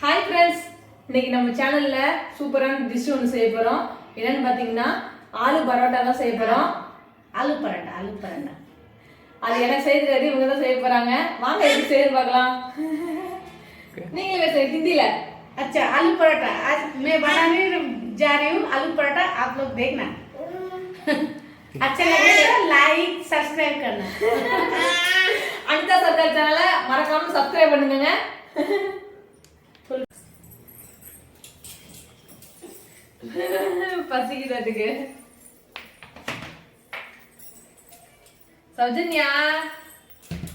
Hi friends, இன்னைக்கு நம்ம சேனல்ல சூப்பரான டிஷ் ஒன்று செய்ய போறோம். என்னன்னு பாத்தீங்கன்னா ஆலு பரோட்டா தான் செய்ய போறோம். ஆலு பரோட்டா அது எனக்கு செய்ய தெரியாது, இவங்க தான் செய்ய போறாங்க. வாங்க எப்படி செய்ய பார்க்கலாம். நீங்களே செய்ய हिंदीல. अच्छा आलू पराठा आज मैं बनाने जा रही हूँ आलू पराठा. आप लोग देखना. अच्छा लगे तो लाइक सब्सक्राइब करना. அனிதா சர்க்கார் சேனலை மறக்காம சப்ஸ்கிரைப் பண்ணுங்க. பசிக்குதுக்கு சௌஜன்யா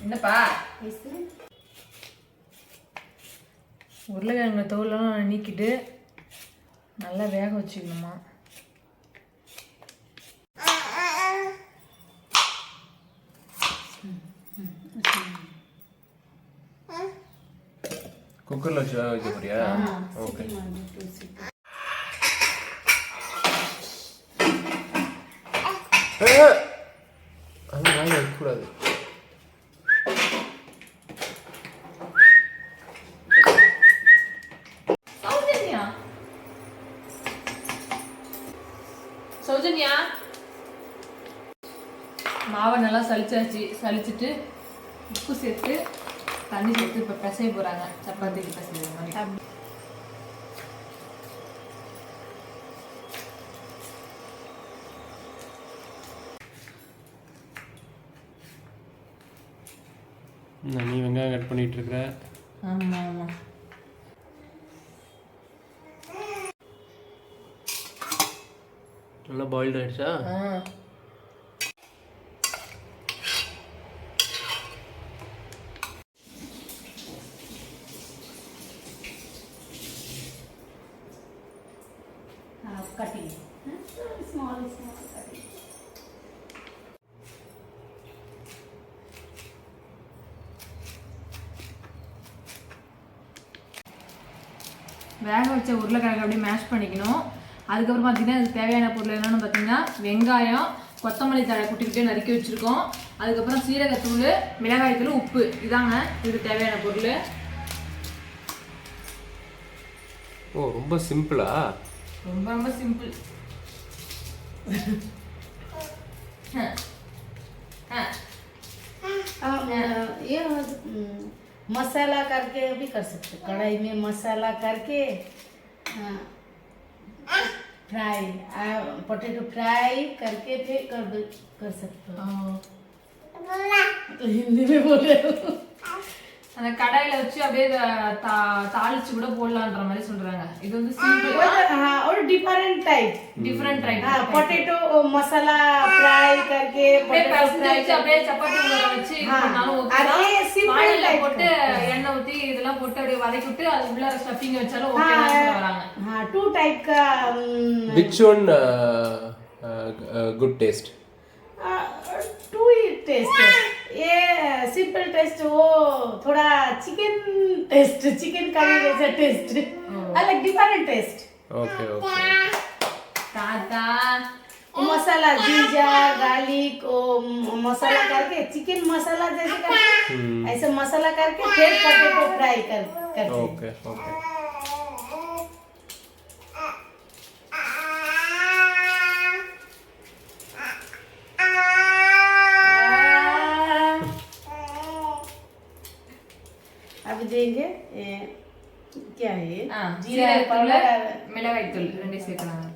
என்னப்பா உருளைக்கிழங்கு தோலெல்லாம் நீக்கிட்டு நல்லா வேக வச்சுக்கணுமா. குக்கர்ல வச்சு வேக வைக்க போறியா? ஓகே. அது வாயில வைக்கக்கூடாது. சௌஜன்யா மாவை நல்லா சலிச்சிட்டு உப்பு சேர்த்து தண்ணி சேர்த்து இப்போ பிசைய போறாங்க. சப்பாத்திக்கு பிசைகிற மாதிரி. நீ வெங்காயம் கட் பண்ணிட்டு இருக்கிற? ஆமா ஆமா. நல்லா பாயில்ட் ஆயிடுச்சா? Cutting small cutting. வேக வச்ச உருளைக்கிழங்கு அப்படியே மேஷ் பண்ணிக்கணும். அதுக்கப்புறம் பார்த்தீங்கன்னா இதுக்கு தேவையான பொருள் என்னென்னு பார்த்தீங்கன்னா வெங்காயம், கொத்தமல்லி தழை குட்டிக்கிட்டே நறுக்கி வச்சுருக்கோம். அதுக்கப்புறம் சீரகத்தூள், மிளகாய்த்தூள், உப்பு, இதாங்க இதுக்கு தேவையான பொருள். ஓ, ரொம்ப சிம்பிளா? ரொம்ப ரொம்ப சிம்பிள். ये मसाला करके भी कर सकते. कढ़ाई में मसाला करके फ्राई पोटैटो फ्राई करके भी कर सकते हो. तो हिंदी में बोल रहे हो. அந்த கடாயில வச்சு அப்படியே தாளிச்சு கூட போடலாம்ன்ற மாதிரி சொல்றாங்க. இது வந்து சிம்பிள். और डिफरेंट टाइप. हां, पोटैटो मसाला फ्राई करके அப்படியே சப்பாத்தி ஊற வச்சு இது பண்ணாலும் ஓகே. அதே சிம்பிள் டைப் போட்டு எண்ணெய் ஊத்தி இதெல்லாம் போட்டு அப்படியே வதக்கிட்டு அது உள்ள ஸ்டஃபிங் வச்சாலும் ஓகே தான் சொல்றாங்க. हां, टू टाइप का. which one good taste? Two ही टेस्ट. ये सिंपल टेस्ट, वो थोड़ा चिकन टेस्ट, चिकन करी जैसा टेस्ट, अलग different taste. Okay okay. Tata मसाला जिंजर गार्लिक मसाला करके चिकन मसाला जैसे करके ऐसे मसाला करके फिर पोटैटो फ्राई करते. Okay okay. अब देंगे क्या है ये? जीरा पाउडर, मिलाई तूल ரெண்டு சேர்க்கறாங்க.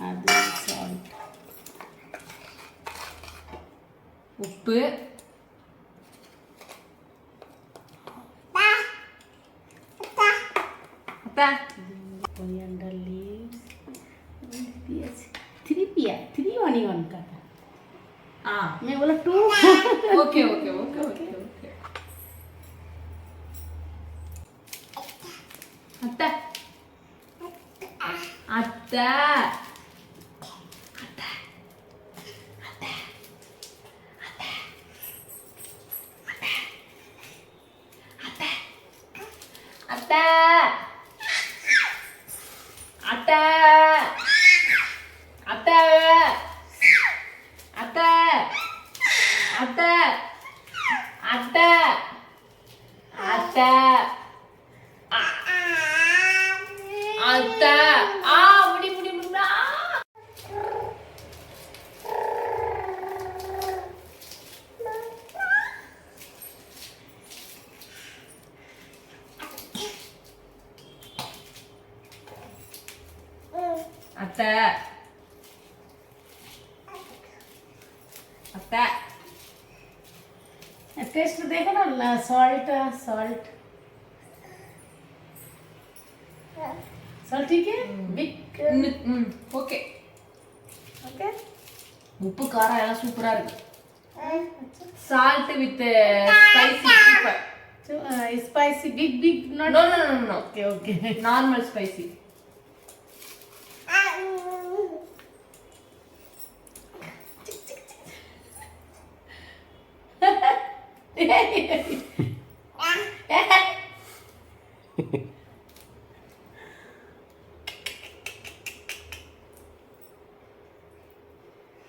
आदि सॉल्ट, உப்பு, அத்தா कोरिएंडर लीव्स, प्याज, 3 ऑनियन का था. मैं बोला 2. Okay okay okay okay okay. அத்தா அத்தா அத்தா அத்தா அத்தா அத்தா அத்தை அத்தை அத்தை அத்தை அத்தை முடி முடி முடா. அத்தை अत्ता टेस्ट देखो ना सॉल्ट सॉल्ट सॉल्ट ठीक है बिग ओके ओके உப்பு காரம் எல்லாம் சூப்பரா இருக்கு salt with spicy super spicy big big no no no no okay okay normal spicy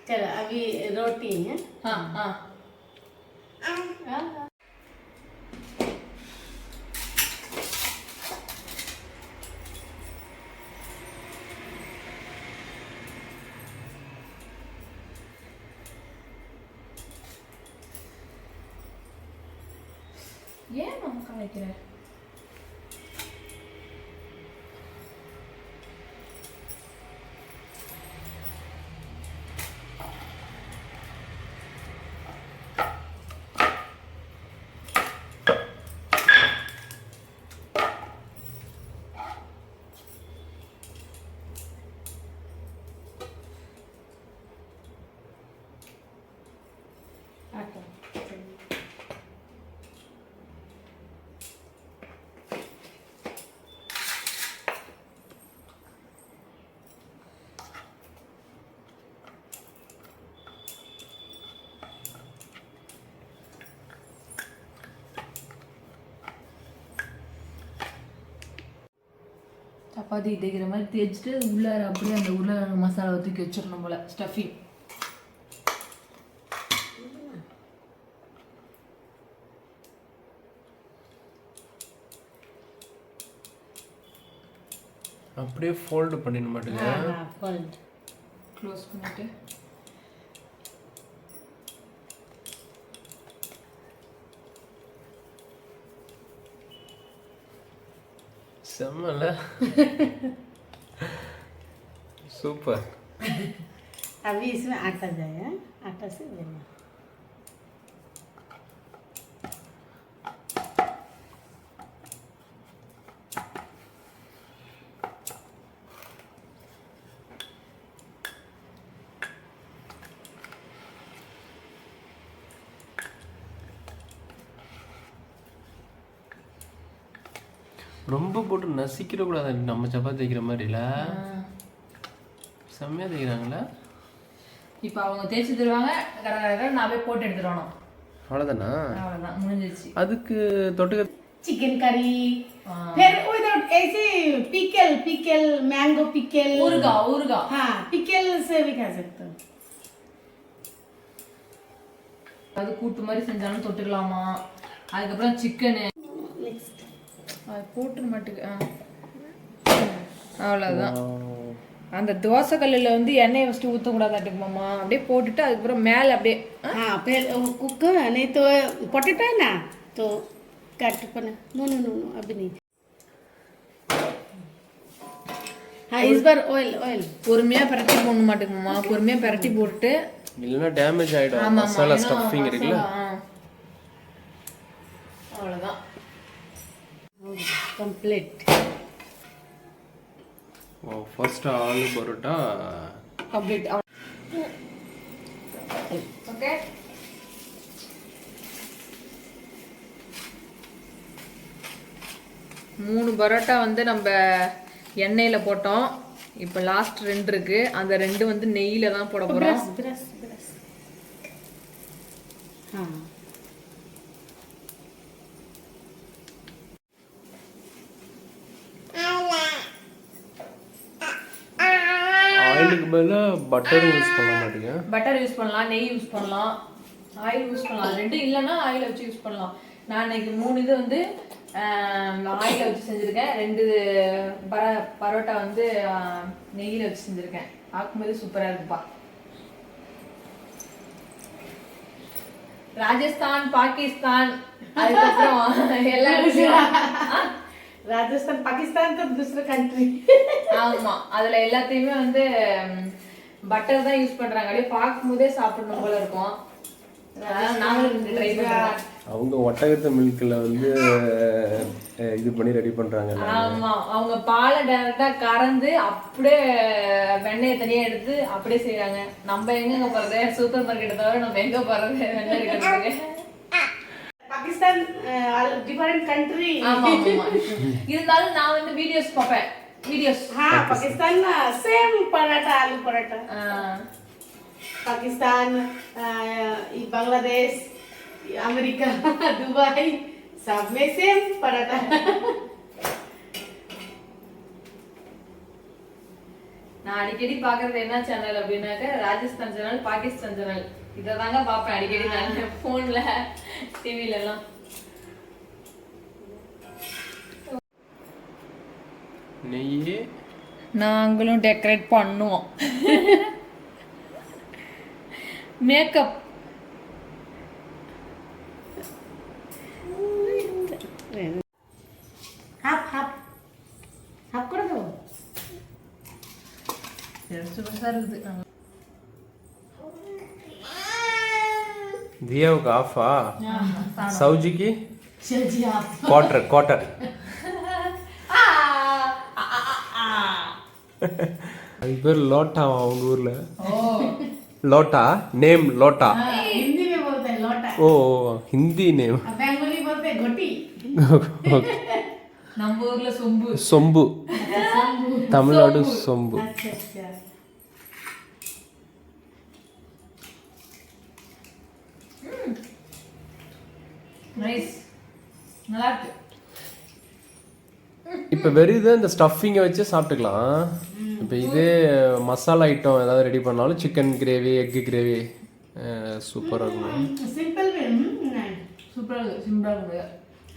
चलो अभी रोटी है हाँ हाँ ஏன் நமக்கு வைக்கிற சப்பாத்தி தேய்க்கிற மாதிரி தேய்ச்சிட்டு உள்ளார அப்படியே அந்த உருளைக்கிழங்கு மசாலாவை தூக்கி வச்சிடணும் போல ஸ்டஃபிங். அப்படியே ஃபோல்ட் பண்ணிட மாட்டேங்க. फोल्ड க்ளோஸ் பண்ணிட்டு செம்மல சூப்பர். अभी इसमें आटा जाए आटा से देना ரொம்ப போட்டு நசிக்கிற கூடாது, நம்ம சப்பாத்தி தைக்கிற மாதிரில செம்மையா தைக்கிறாங்களா. இப்போ அவங்க தேய்ச்சி தருவாங்க, கடை நான் போய் போட்டு எடுத்துடணும். அவ்வளோதானா? அவ்வளோதான், முடிஞ்சிருச்சு. அதுக்கு தொட்டுக்க चिकन करी फिर विदाउट ऐसे पिकल पिकल मैंगो पिकल ஊறுகாய் हाँ पिकल से भी खा सकते हो. அது கூட்டு மாதிரி செஞ்சாலும் தொட்டுக்கலாமா. அதுக்கப்புறம் சிக்கனு அது போட்டு மாட்டுக்கு அவ்வளோதான். அந்த தோசை கல்லில் வந்து எண்ணெயை ஃபஸ்ட்டு ஊற்றக்கூடாதாட்டுக்கு மாமா, அப்படியே போட்டுட்டு அதுக்கப்புறம் மேலே அப்படியே हाँ फिर कुक नहीं तो पोटैटो है ना तो कट पर नो नो नो नो अभी नहीं. हाँ इस बार ऑयल ऑयल பொறுமையாக பிரட்டி போடணும் மாட்டுக்கு மாமா, பொறுமையாக பிரட்டி போட்டுட்டு இல்லைன்னா டேமேஜ் ஆகிடும். மசாலா ஸ்டஃபிங் இருக்குல்ல, அவ்வளோதான் कंप्लीट. ஓ first aloo paratha complete. Okay மூணு பரோட்டா வந்து நம்ம எண்ணெயில் போட்டோம். இப்போ லாஸ்ட் 2 இருக்கு, அந்த 2 வந்து நெய்யில் தான் போட போகிறோம். ब्रश ब्रश हाँ ஆயிலுக்கு பதிலாக பட்டர் யூஸ் பண்ண மாட்டேங்க. பட்டர் யூஸ் பண்ணலாம், நெய் யூஸ் பண்ணலாம், ஆயில் யூஸ் பண்ணலாம். 2 இல்லைன்னா ஆயில் வச்சு யூஸ் பண்ணலாம். நான் இன்னைக்கு 3 இது வந்து ஆயில வச்சு செஞ்சுருக்கேன். 2 பரோட்டா வந்து நெய்யில் வச்சு செஞ்சுருக்கேன். பார்க்கும்போது சூப்பராக இருக்குப்பா. ராஜஸ்தான், பாகிஸ்தான், அதுக்கப்புறம் எல்லா राजस्थान पाकिस्तान तो दूसरा कंट्री. ஆமா, அதுல எல்லாத்தையுமே வந்து பட்டர் தான் யூஸ் பண்றாங்க. அப்படியே பார்க்கும்போதே சாப்பிடணும் போல இருக்கும். நாங்களும் ட்ரை பண்றோம். அவங்க ஒட்டகத்து மில்க்ல வந்து இது பண்ணி ரெடி பண்றாங்க. ஆமா, அவங்க பாலை டைரக்டா கறந்து அப்படியே வெண்ணெயை தனியா எடுத்து அப்படியே செய்யறாங்க. நம்ம எங்க போறது? சூப்பர் மார்க்கெட்டை தவிர நம்ம எங்க போறது வெண்ணெய் எடுக்கிறதுக்கு? Pakistan different country. ஆமா ஆமா. இருந்தாலும் நான் வந்து வீடியோஸ் பார்ப்பேன். வீடியோஸ். हाँ, पाकिस्तान सेम पराठा, आलू पराठा. पाकिस्तान, बांग्लादेश, अमेरिका, दुबई, सब में सेम पराठा. நான் அடிக்கடி பாக்குறது என்ன சேனல் அப்படின்னாக்க ராஜஸ்தான் சேனல், பாகிஸ்தான் சேனல். இததாங்க பாப்பேன் அடிக்கடி நான் போன்ல, டிவில எல்லாம். நெய்யே நாங்களும் டெக்கரேட் பண்ணுவோம். மேக்கப் हाफ हाफ हाफ कर दो. பெருசா இருக்குது. दिया का आफा सौजी की जल्दी आप. क्वार्टर அது பேர் லோட்டாவா அவங்க ஊர்ல? லோட்டா நேம் லோட்டா. हिंदी में बोलते हैं लोटा. ஓ ஹிந்தி நேம். बेंगोली बोलते हैं घोटी. நம்ம ஊர்ல சொம்பு. சொம்பு. தமிழ்நாடு சொம்பு. अच्छा अच्छा. நைஸ், நல்லா இருக்கு. இப்போ வெறும் இதை இந்த ஸ்டஃபிங்கை வச்சு சாப்பிட்டுக்கலாம். இப்போ இதே மசாலா ஐட்டம் ஏதாவது ரெடி பண்ணாலும் சிக்கன் கிரேவி, எக்கு கிரேவி சூப்பராக இருக்கும். सिंपल में नहीं. சூப்பரா இருக்கு, சிம்பிளா இருக்கு.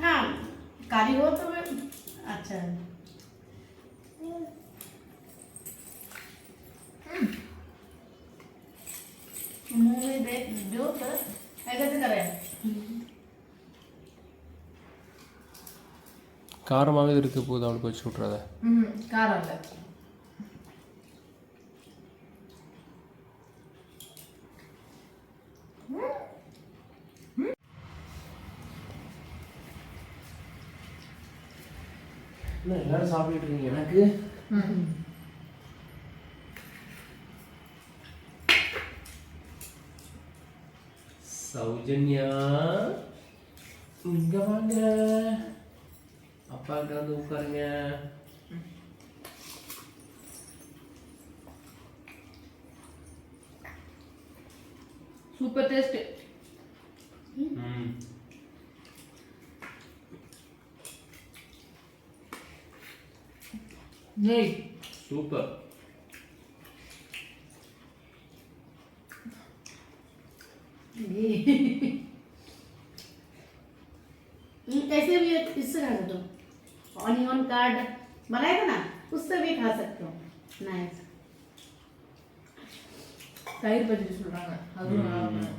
हाँ, कारी हो तो मैं अच्छा है. मुंह में दे जो तो ऐसे करें. காரமாகவே இருக்கு போது அவளுக்கு வச்சு விட்றாத. காரம் இல்லை. எல்லாரும் சாப்பிட்டு இருக்கீங்க. எனக்கு சௌஜன்யா இங்க வாங்க, அப்பாவுக்கு வந்து உட்காருங்க. Super taste. நெய் சூப்பர். ऐसे भी इससे खा सकते हो. ऑनियन कार्ड बनाया था ना, उससे भी खा सकते हो. नाइस. தயிர் பச்சடி சொல்றாங்க, அதுவும் நல்லா இருக்கும்.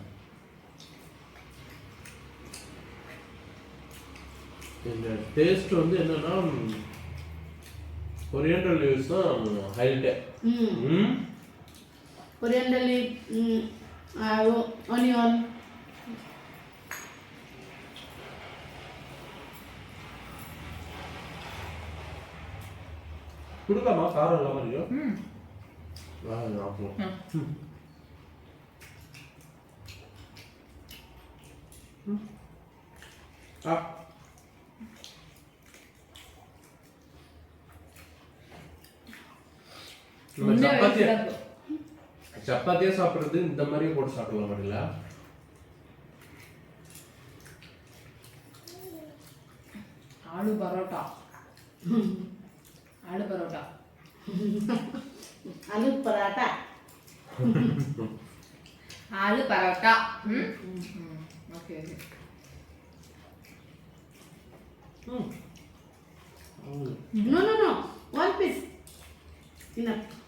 இந்த டேஸ்ட் வந்து என்னன்னா கொரியண்டர் லீவ்ஸ் தான் ஹைலைட். Coriander leaf, onion. குடுக்காமா காரம் இல்லாம இருக்கு. ஆகும். சப்பாத்தியா சாப்பிடுறது இந்த மாதிரி போட்டு சாப்பிடலாம் முடியல. ஆலு பரோட்டா. ஆலு பரோட்டா. आलू paratha. Aloo parotta. Okay okay. No, no, no. One piece. Enough.